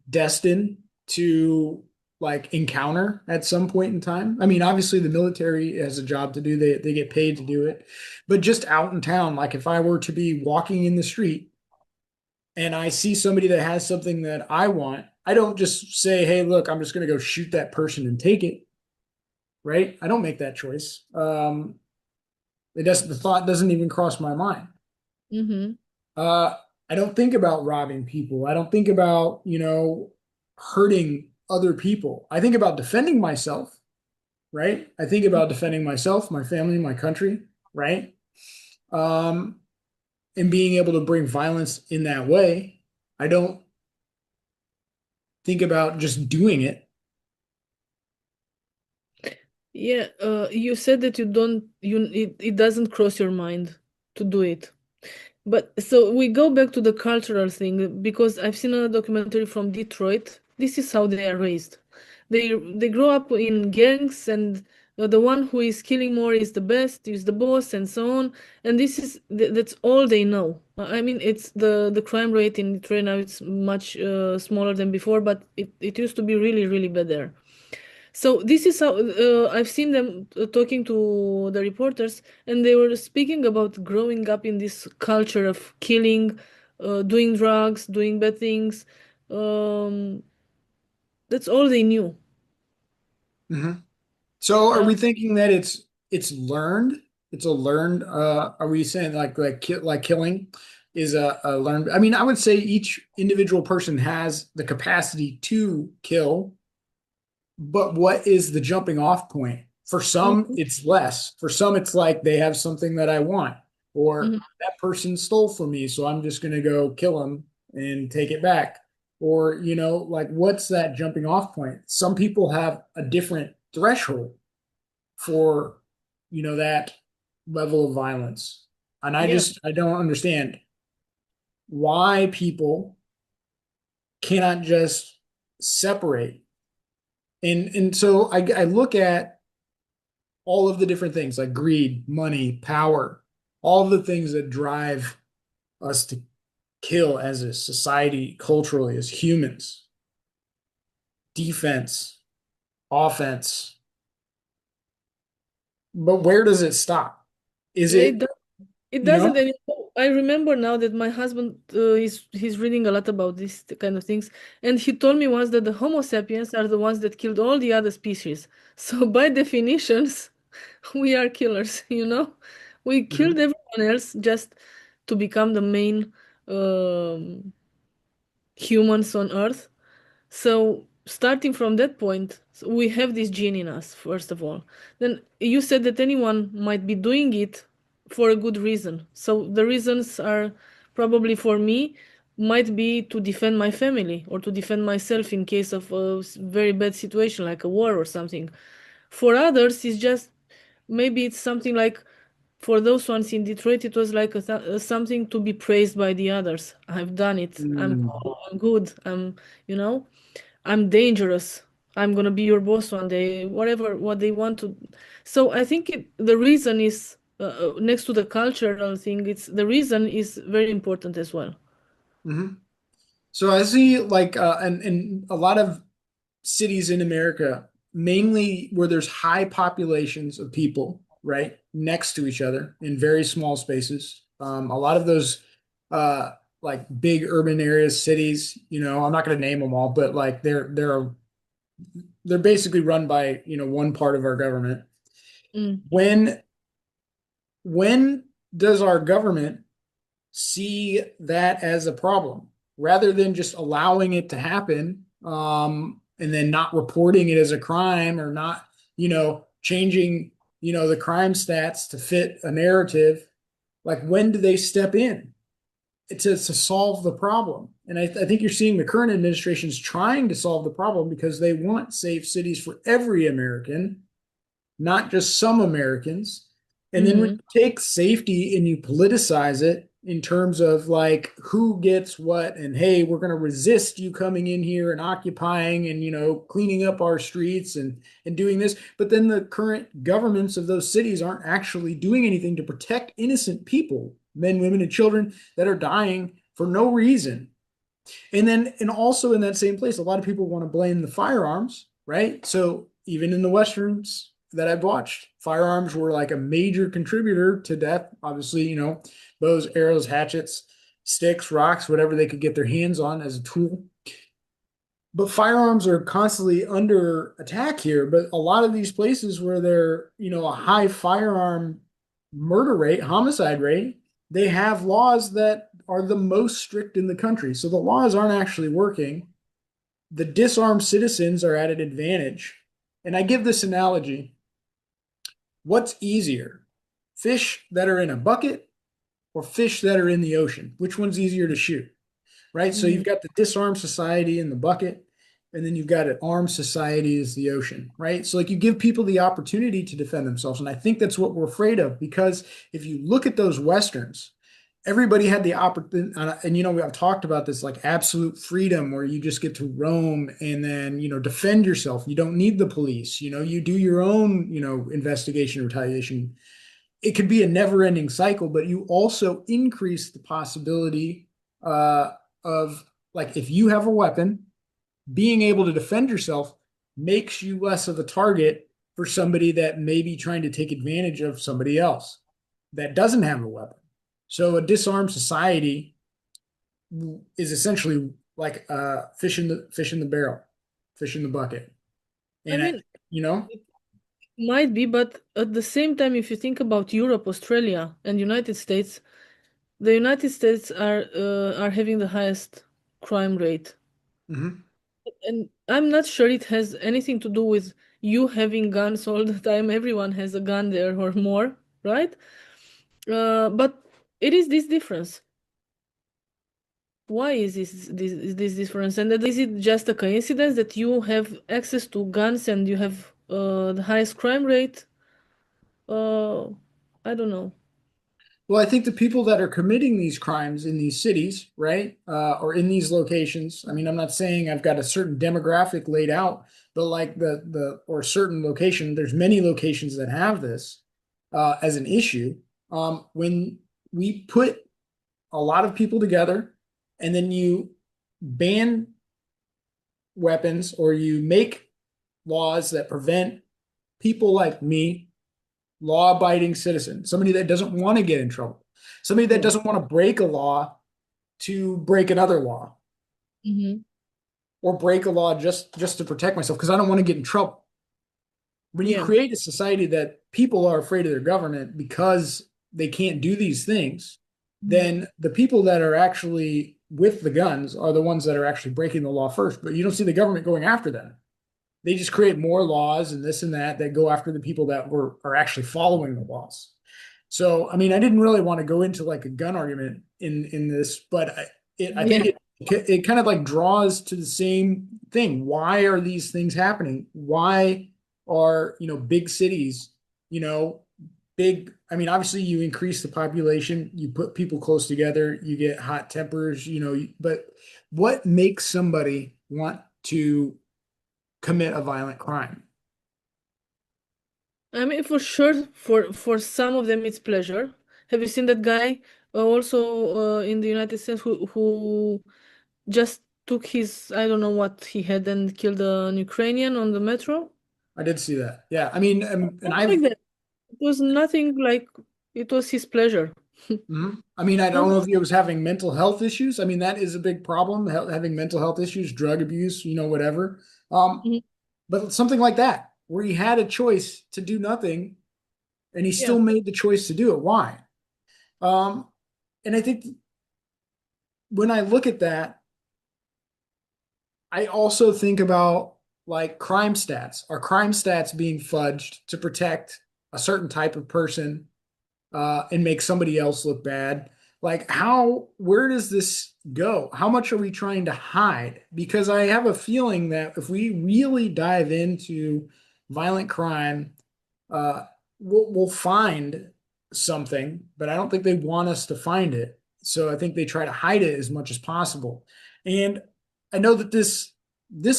Speaker 1: predestined to like encounter at some point in time. I mean, obviously the military has a job to do. They get paid to do it. But just out in town, like if I were to be walking in the street and I see somebody that has something that I want, I don't just say, "Hey, look, I'm just going to go shoot that person and take it." Right? I don't make that choice. The thought doesn't even cross my mind.
Speaker 2: Mm-hmm.
Speaker 1: Uh, I don't think about robbing people. I don't think about, hurting other people. I think about defending myself, right? I think about defending myself, my family, my country, right? Um, and being able to bring violence in that way. I don't think about just doing it.
Speaker 2: Yeah, you said that you don't you it doesn't cross your mind to do it. But so we go back to the cultural thing because I've seen a documentary from Detroit. This is how they are raised. They grow up in gangs, and the one who is killing more is the best, is the boss, and so on. And this is that's all they know. I mean, it's the crime rate in Detroit now. It's much smaller than before, but it used to be really really bad there. So this is how I've seen them talking to the reporters, and they were speaking about growing up in this culture of killing, doing drugs, doing bad things. Um, that's all they knew.
Speaker 1: Mhm. So are
Speaker 2: Uh,
Speaker 1: we thinking that it's learned? It's a learned are we saying like killing is a learned I mean, I would say each individual person has the capacity to kill, but what is the jumping off point? For some,
Speaker 2: mhm,
Speaker 1: it's less. For some, it's like they have something that I want, or
Speaker 2: mhm.
Speaker 1: that person stole from me, so I'm just going to go kill him and take it back. Or, like what's that jumping off point? Some people have a different threshold for, that level of violence. And
Speaker 2: Yeah,
Speaker 1: I don't understand why people cannot just separate. And so I look at all of the different things like greed, money, power, all the things that drive us to kill as a society, culturally, as humans, defense, offense. But where does it stop? Is
Speaker 2: yeah,
Speaker 1: it,
Speaker 2: it
Speaker 1: you
Speaker 2: doesn't
Speaker 1: know?
Speaker 2: anymore. I remember now that my husband he's reading a lot about these kind of things, and he told me once that the Homo sapiens are the ones that killed all the other species. So by definitions, we are killers, you know? We killed
Speaker 1: Mhm.
Speaker 2: everyone else just to become the main um, humans on Earth. So starting from that point, so we have this gene in us, first of all. Then you said that anyone might be doing it for a good reason. So the reasons are probably for me might be to defend my family or to defend myself in case of a very bad situation like a war or something. For others, it's just maybe it's something like for those ones in Detroit, it was like something to be praised by the others. I've done it. I'm
Speaker 1: Mm.
Speaker 2: cool. I'm good. You know. I'm dangerous. I'm gonna be your boss one day, whatever what they want to. So I think the reason is next to the cultural thing. It's the reason is very important as well.
Speaker 1: Mhm. So I see like and a lot of cities in America, mainly where there's high populations of people, right, next to each other in very small spaces. A lot of those, uh, like big urban areas, cities, I'm not going to name them all, but like they're basically run by, one part of our government.
Speaker 2: Mm,
Speaker 1: When when does our government see that as a problem rather than just allowing it to happen, and then not reporting it as a crime or not, changing, the crime stats to fit a narrative? Like, when do they step in to solve the problem? And I think you're seeing the current administration is trying to solve the problem because they want safe cities for every American, not just some Americans. And then when
Speaker 2: mm-hmm,
Speaker 1: you take safety and you politicize it in terms of like who gets what, and hey, we're going to resist you coming in here and occupying and cleaning up our streets and doing this, but then the current governments of those cities aren't actually doing anything to protect innocent people, men, women, and children that are dying for no reason. And also in that same place, a lot of people want to blame the firearms, right? So even in the Westerns that I've watched, firearms were like a major contributor to death. Obviously, bows, arrows, hatchets, sticks, rocks, whatever they could get their hands on as a tool. But firearms are constantly under attack here. But a lot of these places where they're, a high firearm murder rate, homicide rate, they have laws that are the most strict in the country. So the laws aren't actually working. The disarmed citizens are at an advantage. And I give this analogy. What's easier? Fish that are in a bucket or fish that are in the ocean? Which one's easier to shoot? Right? So you've
Speaker 2: Mhm.
Speaker 1: got the disarmed society in the bucket, and then you've got an armed society is the ocean, right? So like you give people the opportunity to defend themselves. And I think that's what we're afraid of because if you look at those Westerns, everybody had the opportunity, and I've talked about this like absolute freedom where you just get to roam and then defend yourself. You don't need the police. You do your own investigation, retaliation. It could be a never-ending cycle, but you also increase the possibility uh, of like if you have a weapon, being able to defend yourself makes you less of a target for somebody that may be trying to take advantage of somebody else that doesn't have a weapon. So a disarmed society is essentially like fish in the barrel, fish in the bucket.
Speaker 2: I
Speaker 1: And
Speaker 2: mean,
Speaker 1: you know,
Speaker 2: it might be, but at the same time, if you think about Europe, Australia, and United States, the United States are having the highest crime rate.
Speaker 1: mhm.
Speaker 2: And I'm not sure it has anything to do with you having guns all the time. Everyone has a gun there or more, right? But it is this difference. Why is this difference? And is it just a coincidence that you have access to guns and you have the highest crime rate? Uh, I don't know.
Speaker 1: Well, I think the people that are committing these crimes in these cities, right, or in these locations. I mean, I'm not saying I've got a certain demographic laid out, but like the or a certain location, there's many locations that have this as an issue. When we put a lot of people together, and then you ban weapons or you make laws that prevent people like me, law-abiding citizen, somebody that doesn't want to get in trouble, somebody that
Speaker 2: Yeah.
Speaker 1: doesn't want to break a law to break another law
Speaker 2: Hmm.
Speaker 1: or break a law just to protect myself because I don't want to get in trouble. When you
Speaker 2: Yeah.
Speaker 1: create a society that people are afraid of their government because they can't do these things,
Speaker 2: Mhm.
Speaker 1: then the people that are actually with the guns are the ones that are actually breaking the law first. But you don't see the government going after them. They just create more laws and this and that go after the people that are actually following the laws. So, I mean, I didn't really want to go into like a gun argument in this, but I
Speaker 2: Yeah.
Speaker 1: think it kind of like draws to the same thing. Why are these things happening? Why are, big cities, you know, big, I mean, obviously you increase the population, you put people close together, you get hot tempers, but what makes somebody want to commit a violent crime?
Speaker 2: I mean, for sure, for some of them, it's pleasure. Have you seen that guy also in the United States who just took his, I don't know what he had and killed an Ukrainian on the metro?
Speaker 1: I did see that. Yeah. I mean, and
Speaker 2: Not like
Speaker 1: I've,
Speaker 2: that. It was nothing like it was his pleasure.
Speaker 1: mhm. I mean, I don't
Speaker 2: No.
Speaker 1: know if he was having mental health issues. I mean, that is a big problem, having mental health issues, drug abuse, whatever. Um,
Speaker 2: Mhm.
Speaker 1: but something like that, where he had a choice to do nothing and he
Speaker 2: Yeah.
Speaker 1: still made the choice to do it. Why? Um, and I think when I look at that, I also think about like crime stats. Are crime stats being fudged to protect a certain type of person and make somebody else look bad? Like, where does this go? How much are we trying to hide? Because I have a feeling that if we really dive into violent crime, uh, we'll find something, but I don't think they want us to find it. So I think they try to hide it as much as possible. And I know that this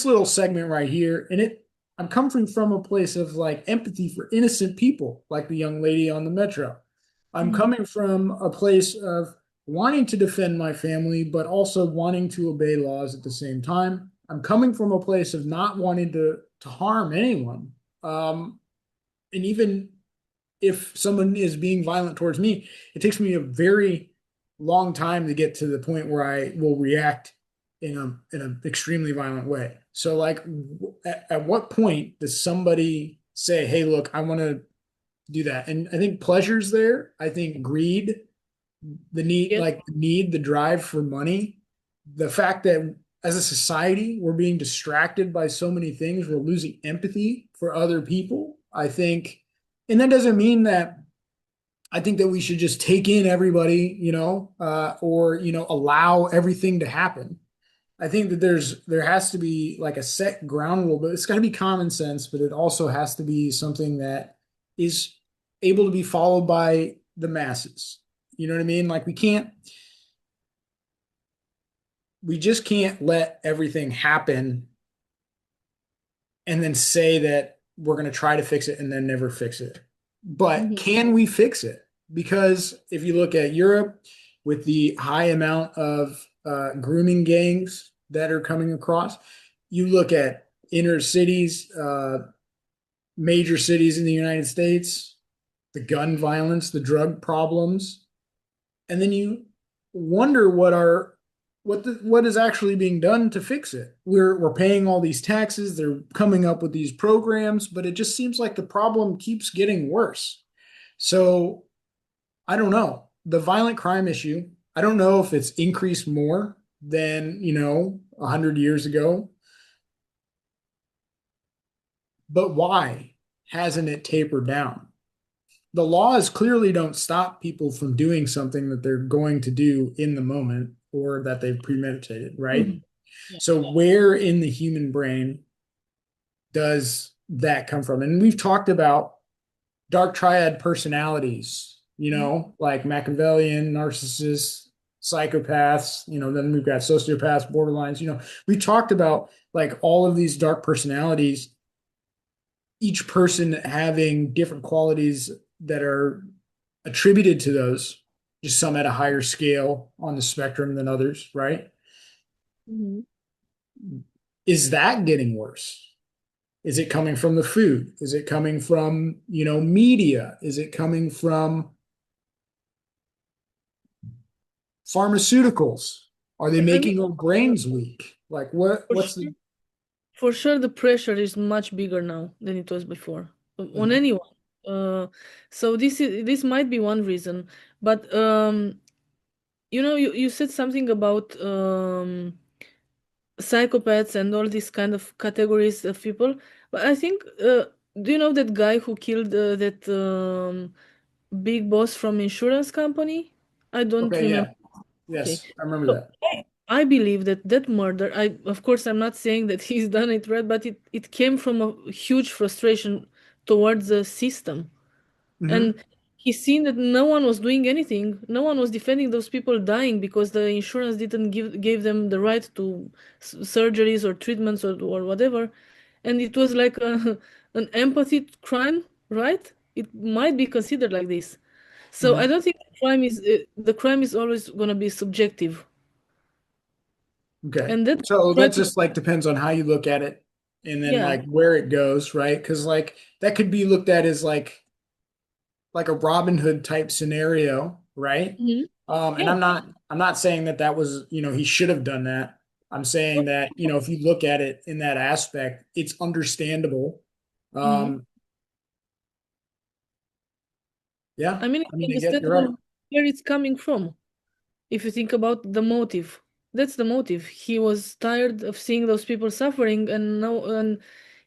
Speaker 1: little segment right here, and I'm coming from a place of like empathy for innocent people, like the young lady on the metro. I'm
Speaker 2: Mhm.
Speaker 1: coming from a place of wanting to defend my family, but also wanting to obey laws at the same time. I'm coming from a place of not wanting to harm anyone. And even if someone is being violent towards me, it takes me a very long time to get to the point where I will react in an extremely violent way. So like at what point does somebody say, "Hey, look, I want to do that?" And I think pleasure's there. I think greed,
Speaker 2: Yes.
Speaker 1: the need, the drive for money, the fact that as a society we're being distracted by so many things, we're losing empathy for other people. I think, and that doesn't mean that I think that we should just take in everybody, or allow everything to happen. I think that there has to be like a set ground rule, but it's got to be common sense, but it also has to be something that is able to be followed by the masses. You know what I mean? Like we just can't let everything happen and then say that we're going to try to fix it and then never fix it. But
Speaker 2: Mhm.
Speaker 1: can we fix it? Because if you look at Europe with the high amount of grooming gangs that are coming across, you look at inner cities, major cities in the United States, the gun violence, the drug problems, and then you wonder what is actually being done to fix it. We're paying all these taxes, they're coming up with these programs, but it just seems like the problem keeps getting worse. So I don't know. The violent crime issue, I don't know if it's increased more than, 100 years ago, but why hasn't it tapered down? The laws clearly don't stop people from doing something that they're going to do in the moment or that they've premeditated, right?
Speaker 2: Mhm. Yeah.
Speaker 1: So where in the human brain does that come from? And we've talked about dark triad personalities,
Speaker 2: Mhm.
Speaker 1: like Machiavellian, narcissists, psychopaths, then we've got sociopaths, borderlines, we talked about like all of these dark personalities, each person having different qualities that are attributed to those, just some at a higher scale on the spectrum than others, right?
Speaker 2: Mhm.
Speaker 1: Is that getting worse? Is it coming from the food? Is it coming from, media? Is it coming from pharmaceuticals? Are they
Speaker 2: I mean,
Speaker 1: making our brains weak? Like
Speaker 2: for
Speaker 1: what's the
Speaker 2: sure, for sure, the pressure is much bigger now than it was before on
Speaker 1: Mhm.
Speaker 2: anyone. Uh, so this might be one reason, but you said something about psychopaths and all these kind of categories of people. But I think, do you know that guy who killed that big boss from insurance company? I don't
Speaker 1: Okay,
Speaker 2: remember.
Speaker 1: yeah.
Speaker 2: Okay.
Speaker 1: Yes, I remember
Speaker 2: So
Speaker 1: that.
Speaker 2: I believe that that murder, of course, I'm not saying that he's done it right, but it came from a huge frustration towards the system.
Speaker 1: Hmm.
Speaker 2: And he's seen that no one was doing anything. No one was defending those people dying because the insurance didn't gave them the right to surgeries or treatments or whatever. And it was like an empathy crime, right? It might be considered like this. So I
Speaker 1: Hmm.
Speaker 2: don't think the crime is always going to be subjective.
Speaker 1: Okay.
Speaker 2: And that
Speaker 1: So
Speaker 2: try
Speaker 1: that
Speaker 2: to
Speaker 1: just like depends on how you look at it and then
Speaker 2: yeah.
Speaker 1: like where it goes, right? Because like that could be looked at as like a Robin Hood type scenario, right?
Speaker 2: Mhm.
Speaker 1: And
Speaker 2: Yeah.
Speaker 1: I'm not saying that that was, he should have done that. I'm saying that, if you look at it in that aspect, it's understandable.
Speaker 2: Mhm.
Speaker 1: Um, yeah,
Speaker 2: I mean,
Speaker 1: I
Speaker 2: it's
Speaker 1: mean, I get you're right.
Speaker 2: understandable where it's coming from. If you think about the motive, that's the motive. He was tired of seeing those people suffering, and now and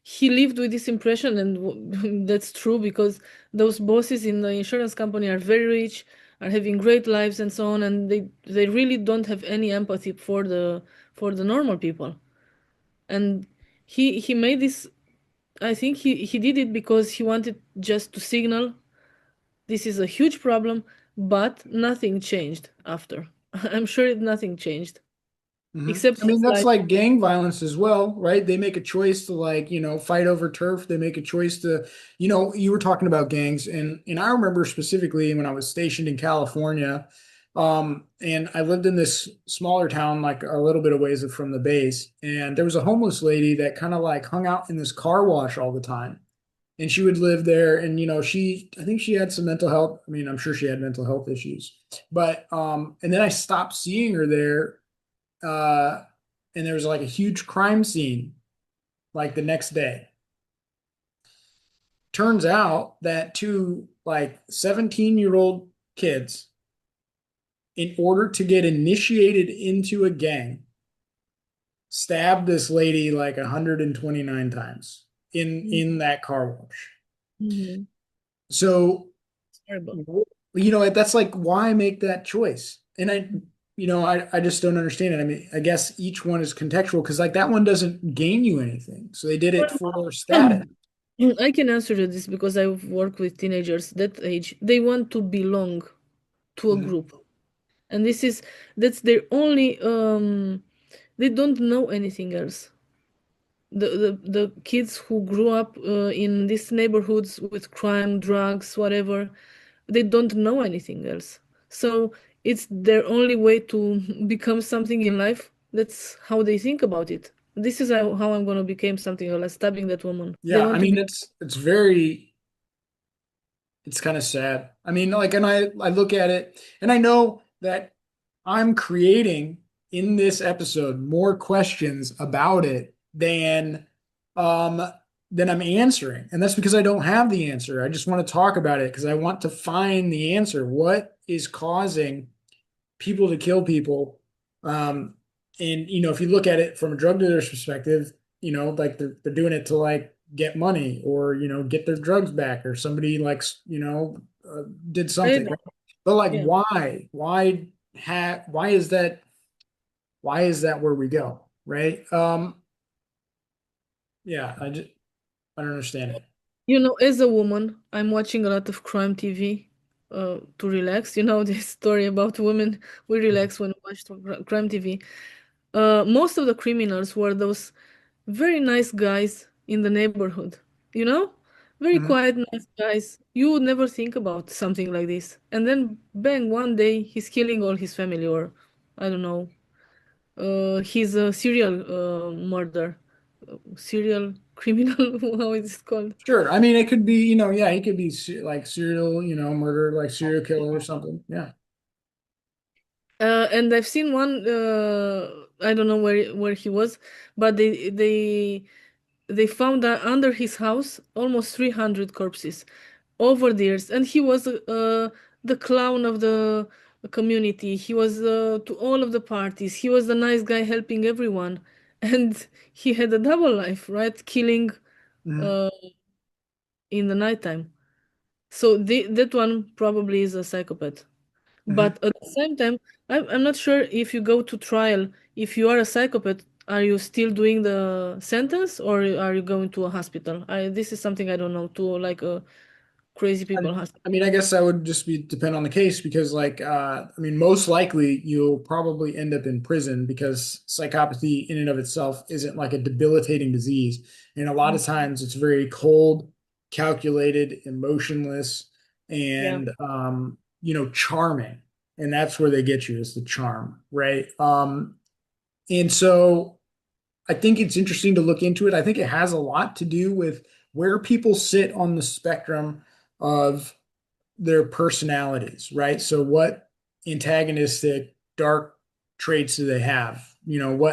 Speaker 2: he lived with this impression, and that's true because those bosses in the insurance company are very rich, are having great lives and so on, and they really don't have any empathy for the normal people. And he made this. I think he did it because he wanted just to signal this is a huge problem, but nothing changed after. I'm sure nothing changed
Speaker 1: Hmm.
Speaker 2: except
Speaker 1: I mean,
Speaker 2: his
Speaker 1: that's
Speaker 2: life.
Speaker 1: like gang violence as well, right? They make a choice to like, fight over turf. They make a choice to, you were talking about gangs, and I remember specifically when I was stationed in California, And I lived in this smaller town, like a little bit away from the base. And there was a homeless lady that kind of like hung out in this car wash all the time. And she would live there. And, I think she had some mental health. I mean, I'm sure she had mental health issues. And then I stopped seeing her there. Uh, and there was like a huge crime scene like the next day. Turns out that two like 17-year-old kids, in order to get initiated into a gang, stabbed this lady like 129 times in that car wash.
Speaker 2: Mm-hmm.
Speaker 1: So,
Speaker 2: Terrible.
Speaker 1: that's like why make that choice? And I just don't understand it. I mean, I guess each one is contextual because like that one doesn't gain you anything. So they did it for status.
Speaker 2: I can answer to this because I've worked with teenagers that age. They want to belong to a
Speaker 1: Mhm.
Speaker 2: group. And that's their only they don't know anything else. The kids who grew up in these neighborhoods with crime, drugs, whatever, they don't know anything else. So it's their only way to become something in life. That's how they think about it. This is how I'm gonna become something, or like stabbing that woman. They
Speaker 1: Yeah, I
Speaker 2: want to
Speaker 1: mean
Speaker 2: be.
Speaker 1: it's kind of sad. I mean, like, and I look at it and I know that I'm creating in this episode more questions about it um than I'm answering. And that's because I don't have the answer. I just want to talk about it because I want to find the answer. What is causing people to kill people? Um, and if you look at it from a drug dealer's perspective, like they're doing it to like get money or get their drugs back or somebody like did
Speaker 2: I,
Speaker 1: something. Right? But like,
Speaker 2: yeah.
Speaker 1: why is that? Why is that where we go? Right? Yeah, I don't understand it.
Speaker 2: As a woman, I'm watching a lot of crime TV to relax. This story about women, we relax when we watch crime TV. Most of the criminals were those very nice guys in the neighborhood, you know? Very
Speaker 1: Mhm.
Speaker 2: quiet, nice guys. You would never think about something like this. And then, bang, one day he's killing all his family, or I don't know. He's a serial murder, serial criminal. How is it called?
Speaker 1: Sure. I mean, it could be, yeah, he could be like serial, murder, like serial killer or something. Yeah.
Speaker 2: And I've seen one. I don't know where he was, but they found under his house almost 300 corpses over the years, and he was the clown of the community. He was to all of the parties. He was the nice guy helping everyone, and he had a double life, right? Killing
Speaker 1: Mhm.
Speaker 2: uh, in the nighttime. So that one probably is a psychopath.
Speaker 1: Mhm.
Speaker 2: But at the same time, I'm not sure if you go to trial, if you are a psychopath, are you still doing the sentence or are you going to a hospital? This is something I don't know, to like a crazy
Speaker 1: I,
Speaker 2: people hospital.
Speaker 1: I mean, I guess that would just be depend on the case because, like, I mean, most likely you'll probably end up in prison because psychopathy in and of itself isn't like a debilitating disease. And a lot
Speaker 2: Mm.
Speaker 1: of times it's very cold, calculated, emotionless,
Speaker 2: Yeah.
Speaker 1: and, charming. And that's where they get you is the charm, right? And so I think it's interesting to look into it. I think it has a lot to do with where people sit on the spectrum of their personalities, right? So what antagonistic dark traits do they have?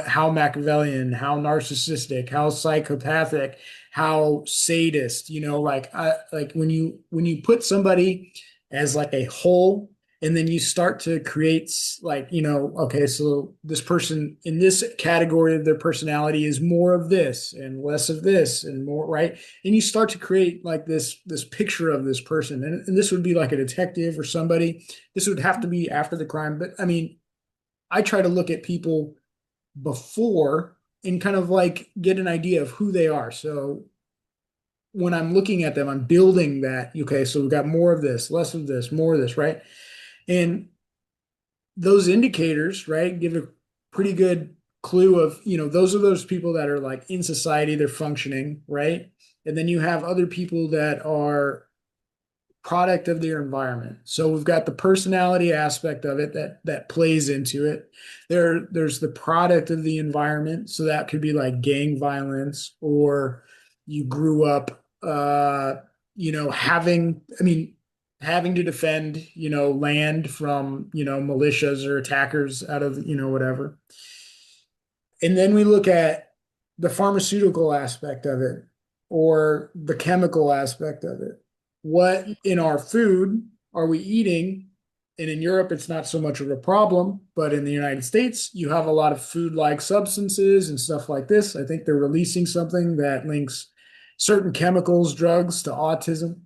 Speaker 1: How Machiavellian, how narcissistic, how psychopathic, how sadist, like when you put somebody as like a whole and then you start to create like, okay, so this person in this category of their personality is more of this and less of this and more, right? And you start to create like this picture of this person and this would be like a detective or somebody. This would have to be after the crime, but I mean, I try to look at people before and kind of like get an idea of who they are. So when I'm looking at them, I'm building that, okay, so we've got more of this, less of this, more of this, right? And those indicators, right, give a pretty good clue of, those are those people that are like in society, they're functioning, right? And then you have other people that are product of their environment. So we've got the personality aspect of it that plays into it. There's the product of the environment. So that could be like gang violence, or you grew up having, having to defend, land from, militias or attackers out of, whatever. And then we look at the pharmaceutical aspect of it, or the chemical aspect of it. What in our food are we eating? And in Europe, it's not so much of a problem, but in the United States, you have a lot of food-like substances and stuff like this. I think they're releasing something that links certain chemicals, drugs to autism.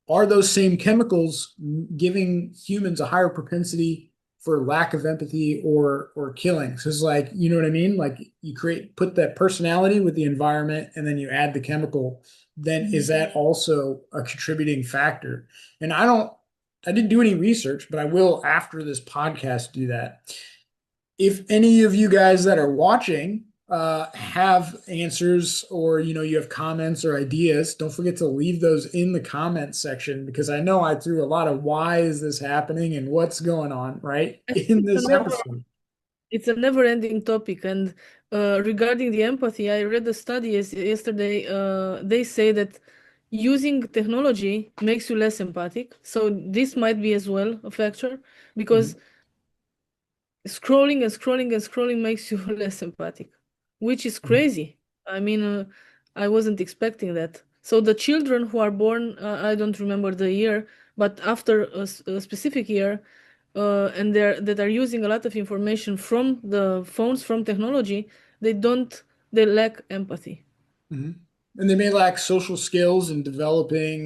Speaker 1: Are those same chemicals giving humans a higher propensity for lack of empathy or killing? So it's like, you know what I mean? Like you put that personality with the environment and then you add the chemical, then is that also a contributing factor? And I didn't do any research, but I will after this podcast do that. If any of you guys that are watching have answers, or you have comments or ideas, don't forget to leave those in the comments section, because I know I threw a lot of why is this happening and what's going on right
Speaker 2: I think
Speaker 1: in this episode.
Speaker 2: it's a never-ending topic. And regarding the empathy, I read a study yesterday. They say that using technology makes you less empathic. So this might be as well a factor, because
Speaker 1: Mhm.
Speaker 2: scrolling and scrolling and scrolling makes you less empathic, which is crazy. I mean, I wasn't expecting that. So the children who are born, I don't remember the year, but after a specific year, and that are using a lot of information from the phones, from technology, they lack empathy.
Speaker 1: Mhm. And they may lack social skills and developing,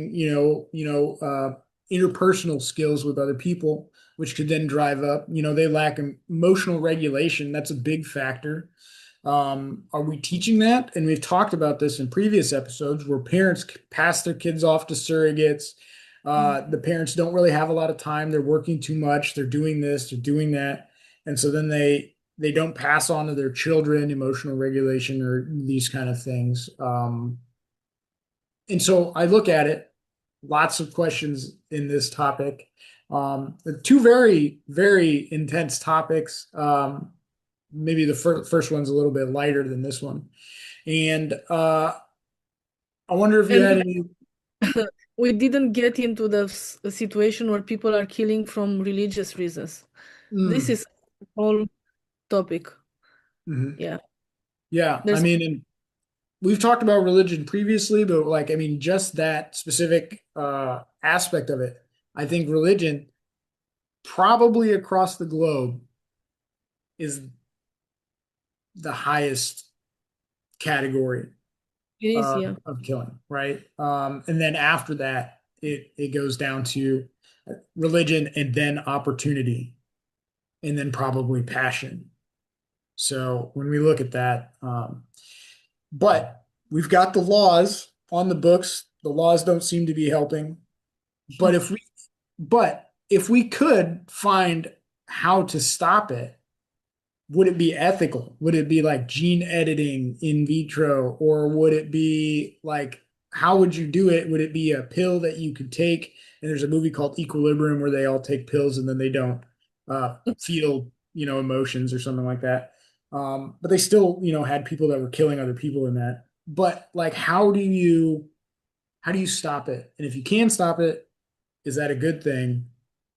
Speaker 1: interpersonal skills with other people, which could then drive up, they lack emotional regulation. That's a big factor. Are we teaching that? And we've talked about this in previous episodes where parents pass their kids off to surrogates. The parents don't really have a lot of time. They're working too much. They're doing this, they're doing that. And so then they don't pass on to their children emotional regulation or these kind of things. And so I look at it, lots of questions in this topic. Two very, very intense topics. Maybe the first one's a little bit lighter than this one. And I wonder if you
Speaker 2: And
Speaker 1: had any.
Speaker 2: we didn't get into the situation where people are killing from religious reasons. This
Speaker 1: Mm,
Speaker 2: is a whole topic.
Speaker 1: mhm.
Speaker 2: Yeah.
Speaker 1: Yeah, I
Speaker 2: There's
Speaker 1: mean, and we've talked about religion previously, but like, I mean, just that specific aspect of it, I think religion probably across the globe is the highest category
Speaker 2: it is, yeah.
Speaker 1: of killing, right? And then after that, it goes down to religion and then opportunity and then probably passion. So when we look at that, but we've got the laws on the books. The laws don't seem to be helping. But if we could find how to stop it, would it be ethical? Would it be like gene editing in vitro, or would it be like, how would you do it? Would it be a pill that you could take? And there's a movie called Equilibrium where they all take pills and then they don't feel, emotions or something like that. But they still, had people that were killing other people in that. But like, how do you stop it? And if you can stop it, is that a good thing?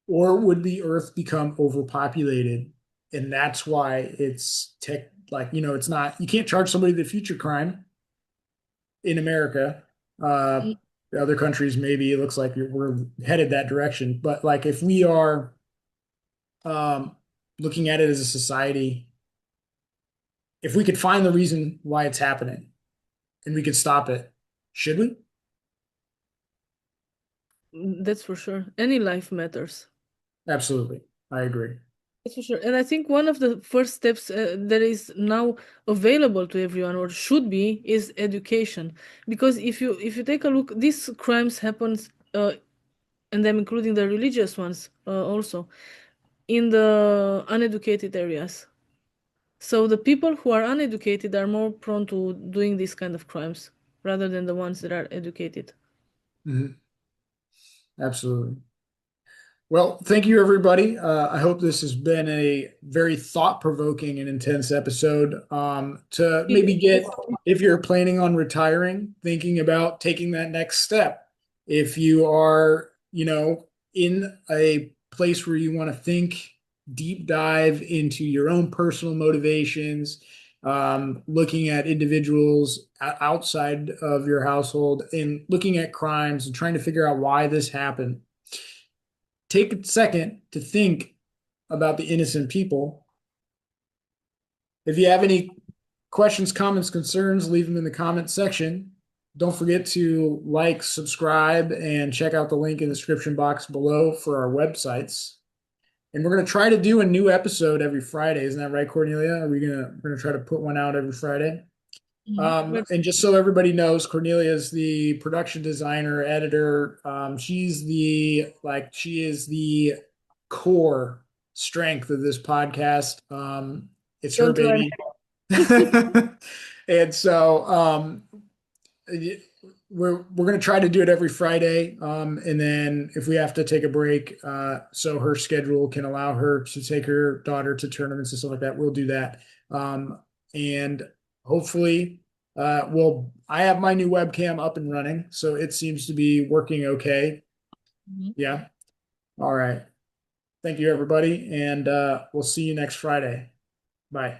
Speaker 1: Or would the earth become overpopulated? And that's why it's tech, like, it's not, you can't charge somebody the future crime in America. Other countries, maybe it looks like we're headed that direction. But like, if we are um, looking at it as a society, if we could find the reason why it's happening and we could stop it, should we?
Speaker 2: That's for sure. Any life matters.
Speaker 1: Absolutely. I agree.
Speaker 2: That's for sure. And I think one of the first steps that is now available to everyone, or should be, is education. Because if you take a look, these crimes happens, and I'm including the religious ones also, in the uneducated areas. So the people who are uneducated are more prone to doing these kind of crimes rather than the ones that are educated.
Speaker 1: Mhm. Absolutely. Well, thank you, everybody. I hope this has been a very thought-provoking and intense episode to maybe get, if you're planning on retiring, thinking about taking that next step. If you are, in a place where you want to think, deep dive into your own personal motivations, looking at individuals outside of your household and looking at crimes and trying to figure out why this happened, take a second to think about the innocent people. If you have any questions, comments, concerns, leave them in the comment section. Don't forget to like, subscribe, and check out the link in the description box below for our websites. And we're gonna try to do a new episode every Friday. Isn't that right, Cornelia? Are we gonna we're gonna try to put one out every Friday?
Speaker 2: But
Speaker 1: And just so everybody knows, Cornelia is the production designer, editor. She is the core strength of this podcast. It's her
Speaker 2: don't worry.
Speaker 1: baby. And so we're gonna try to do it every Friday. And then if we have to take a break, so her schedule can allow her to take her daughter to tournaments and stuff like that, we'll do that. And hopefully, well, I have my new webcam up and running, so it seems to be working okay.
Speaker 2: Mhm.
Speaker 1: Yeah. All right. Thank you, everybody, and we'll see you next Friday. Bye.